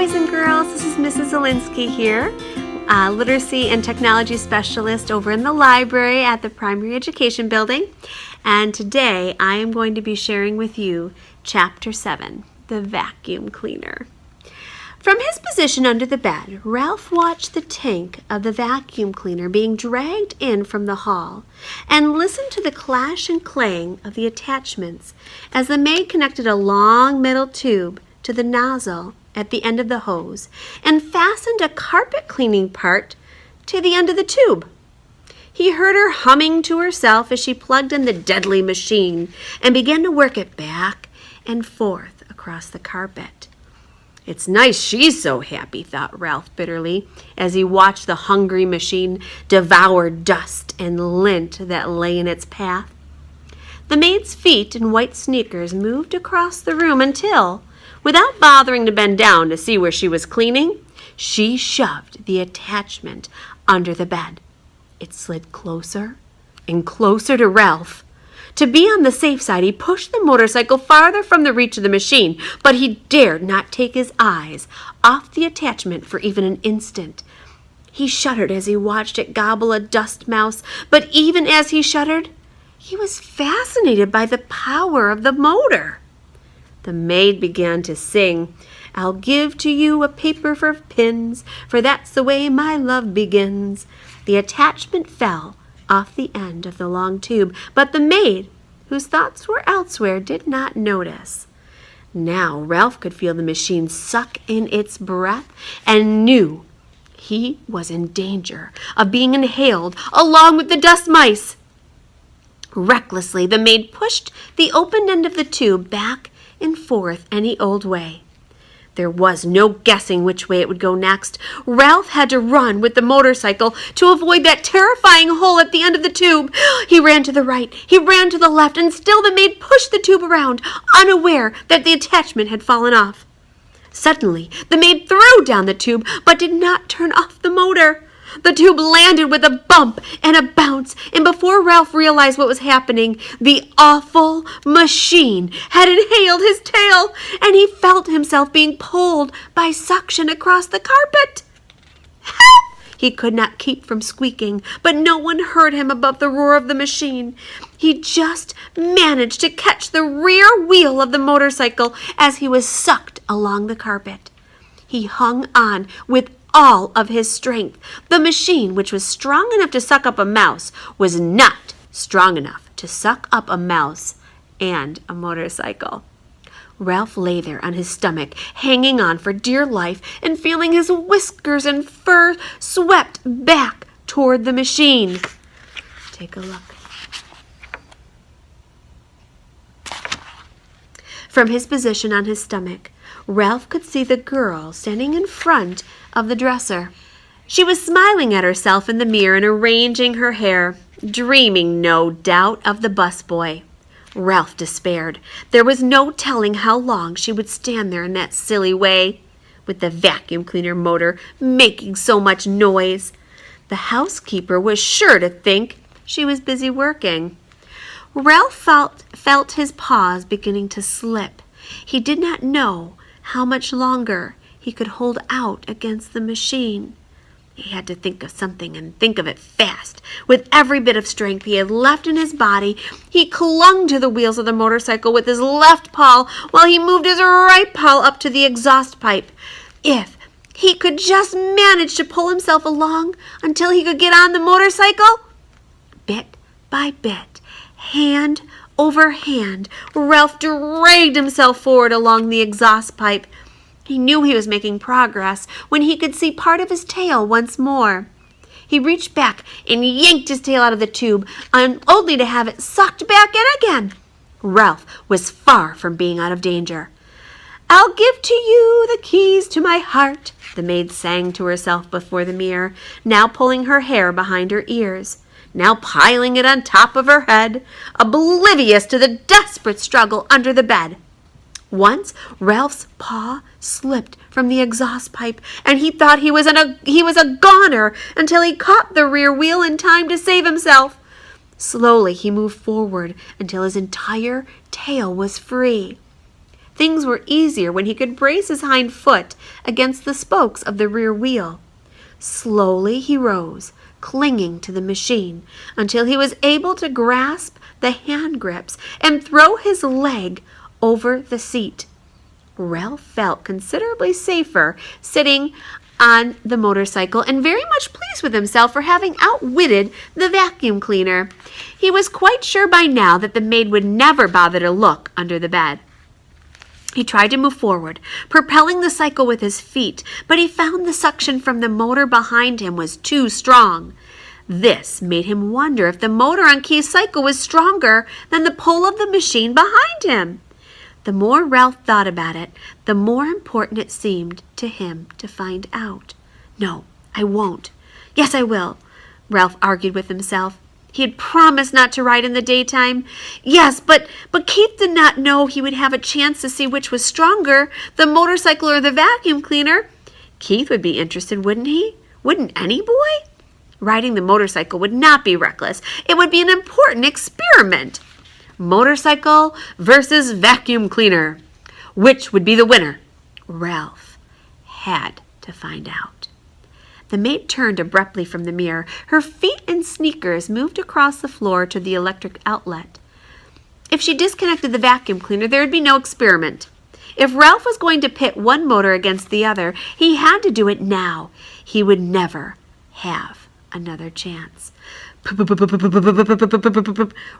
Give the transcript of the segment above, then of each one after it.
boys and girls, this is Mrs. Zielinski here, Literacy and Technology Specialist over in the library at the Primary Education Building. And today I am going to be sharing with you Chapter 7, The Vacuum Cleaner. From his position under the bed, Ralph watched the tank of the vacuum cleaner being dragged in from the hall and listened to the clash and clang of the attachments as the maid connected a long metal tube to the nozzle at the end of the hose and fastened a carpet cleaning part to the end of the tube. He heard her humming to herself as she plugged in the deadly machine and began to work it back and forth across the carpet. It's nice she's so happy, thought Ralph bitterly, as he watched the hungry machine devour dust and lint that lay in its path. The maid's feet in white sneakers moved across the room until, without bothering to bend down to see where she was cleaning, she shoved the attachment under the bed. It slid closer and closer to Ralph. To be on the safe side, he pushed the motorcycle farther from the reach of the machine, but he dared not take his eyes off the attachment for even an instant. He shuddered as he watched it gobble a dust mouse, but even as he shuddered, he was fascinated by the power of the motor. The maid began to sing, "I'll give to you a paper for pins, for that's the way my love begins." The attachment fell off the end of the long tube, but the maid, whose thoughts were elsewhere, did not notice. Now Ralph could feel the machine suck in its breath and knew he was in danger of being inhaled along with the dust mice. Recklessly, the maid pushed the open end of the tube back and forth any old way. There was no guessing which way it would go next. Ralph had to run with the motorcycle to avoid that terrifying hole at the end of the tube. He ran to the right, he ran to the left, and still the maid pushed the tube around, unaware that the attachment had fallen off. Suddenly, the maid threw down the tube, but did not turn off the motor. The tube landed with a bump and a bounce, and before Ralph realized what was happening, the awful machine had inhaled his tail, and he felt himself being pulled by suction across the carpet. "Help!" He could not keep from squeaking, but no one heard him above the roar of the machine. He just managed to catch the rear wheel of the motorcycle as he was sucked along the carpet. He hung on with all of his strength. The machine, which was strong enough to suck up a mouse, was not strong enough to suck up a mouse and a motorcycle. Ralph lay there on his stomach, hanging on for dear life and feeling his whiskers and fur swept back toward the machine. Take a look. From his position on his stomach, Ralph could see the girl standing in front of the dresser. She was smiling at herself in the mirror and arranging her hair, dreaming, no doubt, of the busboy. Ralph despaired. There was no telling how long she would stand there in that silly way, with the vacuum cleaner motor making so much noise. The housekeeper was sure to think she was busy working. Ralph felt his paws beginning to slip. He did not know how much longer he could hold out against the machine. He had to think of something and think of it fast. With every bit of strength he had left in his body, he clung to the wheels of the motorcycle with his left paw while he moved his right paw up to the exhaust pipe. If he could just manage to pull himself along until he could get on the motorcycle. Bit by bit, hand over hand, Ralph dragged himself forward along the exhaust pipe. He knew he was making progress when he could see part of his tail once more. He reached back and yanked his tail out of the tube, only to have it sucked back in again. Ralph was far from being out of danger. "I'll give to you the keys to my heart," the maid sang to herself before the mirror, now pulling her hair behind her ears, now piling it on top of her head, oblivious to the desperate struggle under the bed. Once Ralph's paw slipped from the exhaust pipe, and he thought he was a goner until he caught the rear wheel in time to save himself. Slowly he moved forward until his entire tail was free. Things were easier when he could brace his hind foot against the spokes of the rear wheel. Slowly he rose, clinging to the machine, until he was able to grasp the hand grips and throw his leg over the seat. Ralph felt considerably safer sitting on the motorcycle and very much pleased with himself for having outwitted the vacuum cleaner. He was quite sure by now that the maid would never bother to look under the bed. He tried to move forward, propelling the cycle with his feet, but he found the suction from the motor behind him was too strong. This made him wonder if the motor on Keith's cycle was stronger than the pull of the machine behind him. The more Ralph thought about it, the more important it seemed to him to find out. "No, I won't." "Yes, I will," Ralph argued with himself. He had promised not to ride in the daytime. Yes, but Keith did not know he would have a chance to see which was stronger, the motorcycle or the vacuum cleaner. Keith would be interested, wouldn't he? Wouldn't any boy? Riding the motorcycle would not be reckless. It would be an important experiment. Motorcycle versus vacuum cleaner. Which would be the winner? Ralph had to find out. The maid turned abruptly from the mirror. Her feet and sneakers moved across the floor to the electric outlet. If she disconnected the vacuum cleaner, there would be no experiment. If Ralph was going to pit one motor against the other, he had to do it now. He would never have another chance.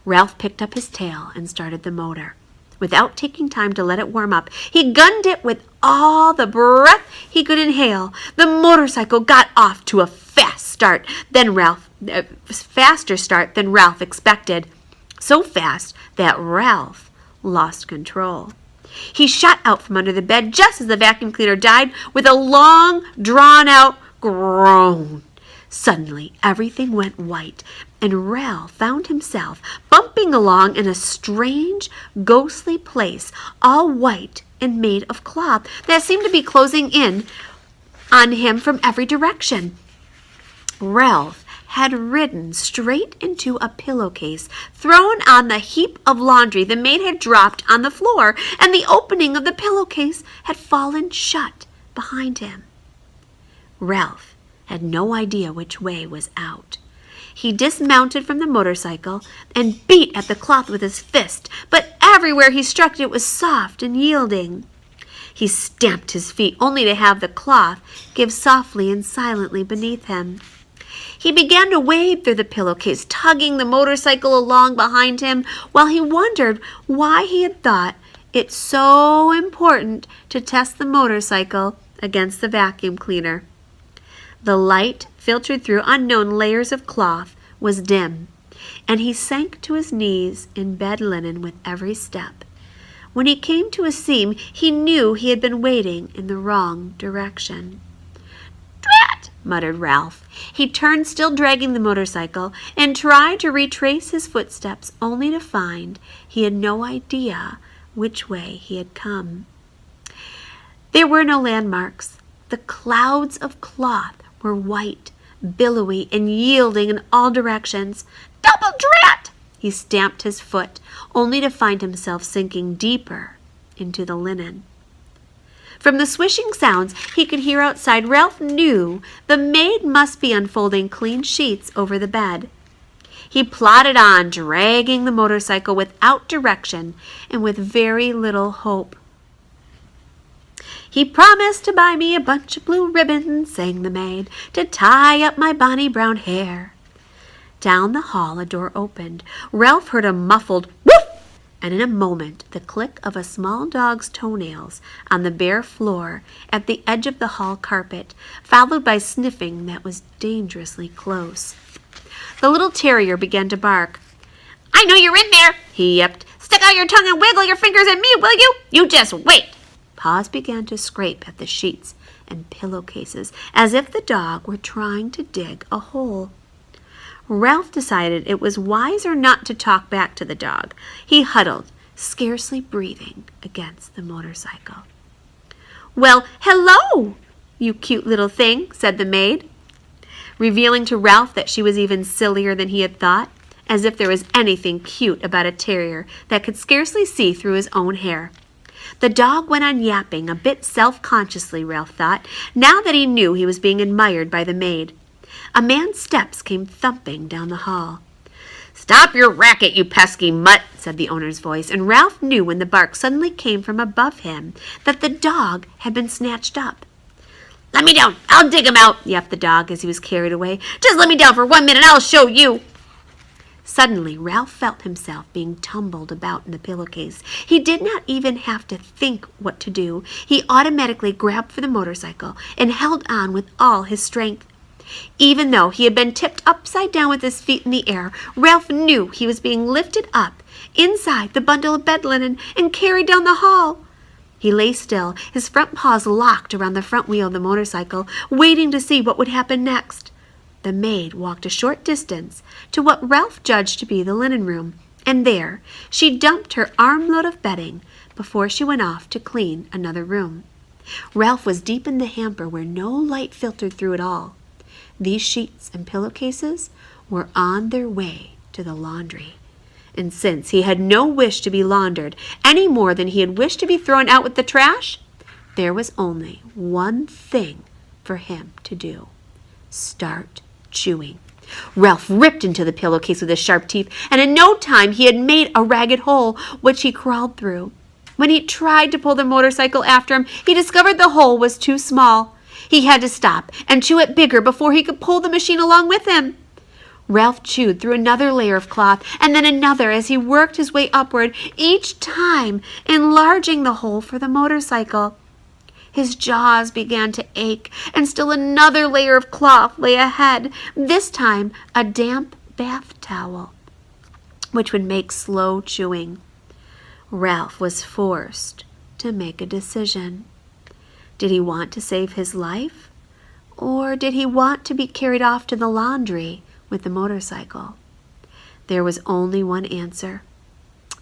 Ralph picked up his tail and started the motor. Without taking time to let it warm up, he gunned it with all the breath he could inhale. The motorcycle got off to a faster start than Ralph expected. So fast that Ralph lost control. He shot out from under the bed just as the vacuum cleaner died with a long, drawn-out groan. Suddenly, everything went white, and Ralph found himself bumping along in a strange, ghostly place, all white and made of cloth that seemed to be closing in on him from every direction. Ralph had ridden straight into a pillowcase thrown on the heap of laundry the maid had dropped on the floor, and the opening of the pillowcase had fallen shut behind him. Ralph had no idea which way was out. He dismounted from the motorcycle and beat at the cloth with his fist, but everywhere he struck it was soft and yielding. He stamped his feet, only to have the cloth give softly and silently beneath him. He began to wade through the pillowcase, tugging the motorcycle along behind him, while he wondered why he had thought it so important to test the motorcycle against the vacuum cleaner. The light, filtered through unknown layers of cloth, was dim, and he sank to his knees in bed linen with every step. When he came to a seam, he knew he had been wading in the wrong direction. "Drat!" muttered Ralph. He turned, still dragging the motorcycle, and tried to retrace his footsteps, only to find he had no idea which way he had come. There were no landmarks. The clouds of cloth were white, billowy, and yielding in all directions. "Double drat!" He stamped his foot, only to find himself sinking deeper into the linen. From the swishing sounds he could hear outside, Ralph knew the maid must be unfolding clean sheets over the bed. He plodded on, dragging the motorcycle without direction and with very little hope. "He promised to buy me a bunch of blue ribbons," sang the maid, "to tie up my bonny brown hair." Down the hall a door opened. Ralph heard a muffled woof, and in a moment the click of a small dog's toenails on the bare floor at the edge of the hall carpet, followed by sniffing that was dangerously close. The little terrier began to bark. "I know you're in there," he yipped. "Stick out your tongue and wiggle your fingers at me, will you? You just wait." Paws began to scrape at the sheets and pillowcases, as if the dog were trying to dig a hole. Ralph decided it was wiser not to talk back to the dog. He huddled, scarcely breathing, against the motorcycle. "Well, hello, you cute little thing," said the maid, revealing to Ralph that she was even sillier than he had thought, as if there was anything cute about a terrier that could scarcely see through his own hair. The dog went on yapping, a bit self-consciously, Ralph thought, now that he knew he was being admired by the maid. A man's steps came thumping down the hall. "Stop your racket, you pesky mutt," said the owner's voice, and Ralph knew when the bark suddenly came from above him that the dog had been snatched up. "Let me down! I'll dig him out!" yapped the dog as he was carried away. "Just let me down for 1 minute, I'll show you!" Suddenly, Ralph felt himself being tumbled about in the pillowcase. He did not even have to think what to do. He automatically grabbed for the motorcycle and held on with all his strength. Even though he had been tipped upside down with his feet in the air, Ralph knew he was being lifted up inside the bundle of bed linen and carried down the hall. He lay still, his front paws locked around the front wheel of the motorcycle, waiting to see what would happen next. The maid walked a short distance to what Ralph judged to be the linen room, and there she dumped her armload of bedding before she went off to clean another room. Ralph was deep in the hamper where no light filtered through at all. These sheets and pillowcases were on their way to the laundry. And since he had no wish to be laundered any more than he had wished to be thrown out with the trash, there was only one thing for him to do: start chewing. Ralph ripped into the pillowcase with his sharp teeth, and in no time he had made a ragged hole, which he crawled through. When he tried to pull the motorcycle after him, he discovered the hole was too small. He had to stop and chew it bigger before he could pull the machine along with him. Ralph chewed through another layer of cloth and then another as he worked his way upward, each time enlarging the hole for the motorcycle. His jaws began to ache, and still another layer of cloth lay ahead, this time a damp bath towel, which would make slow chewing. Ralph was forced to make a decision. Did he want to save his life, or did he want to be carried off to the laundry with the motorcycle? There was only one answer.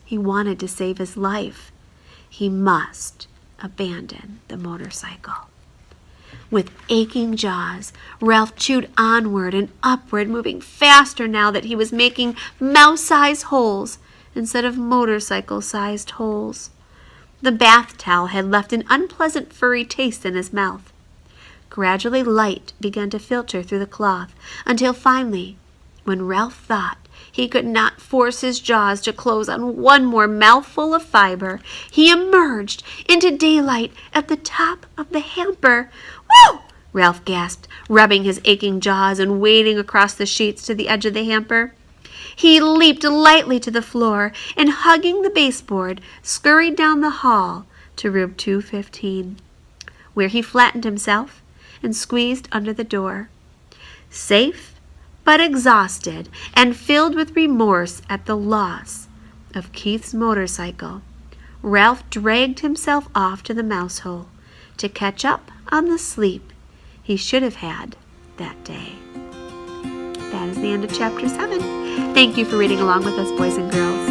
He wanted to save his life. He must abandon the motorcycle. With aching jaws, Ralph chewed onward and upward, moving faster now that he was making mouse-sized holes instead of motorcycle-sized holes. The bath towel had left an unpleasant furry taste in his mouth. Gradually, light began to filter through the cloth until finally, when Ralph thought he could not force his jaws to close on one more mouthful of fiber, he emerged into daylight at the top of the hamper. "Whew!" Ralph gasped, rubbing his aching jaws and wading across the sheets to the edge of the hamper. He leaped lightly to the floor and, hugging the baseboard, scurried down the hall to room 215, where he flattened himself and squeezed under the door. Safe, but exhausted and filled with remorse at the loss of Keith's motorcycle, Ralph dragged himself off to the mouse hole to catch up on the sleep he should have had that day. That is the end of Chapter 7. Thank you for reading along with us, boys and girls.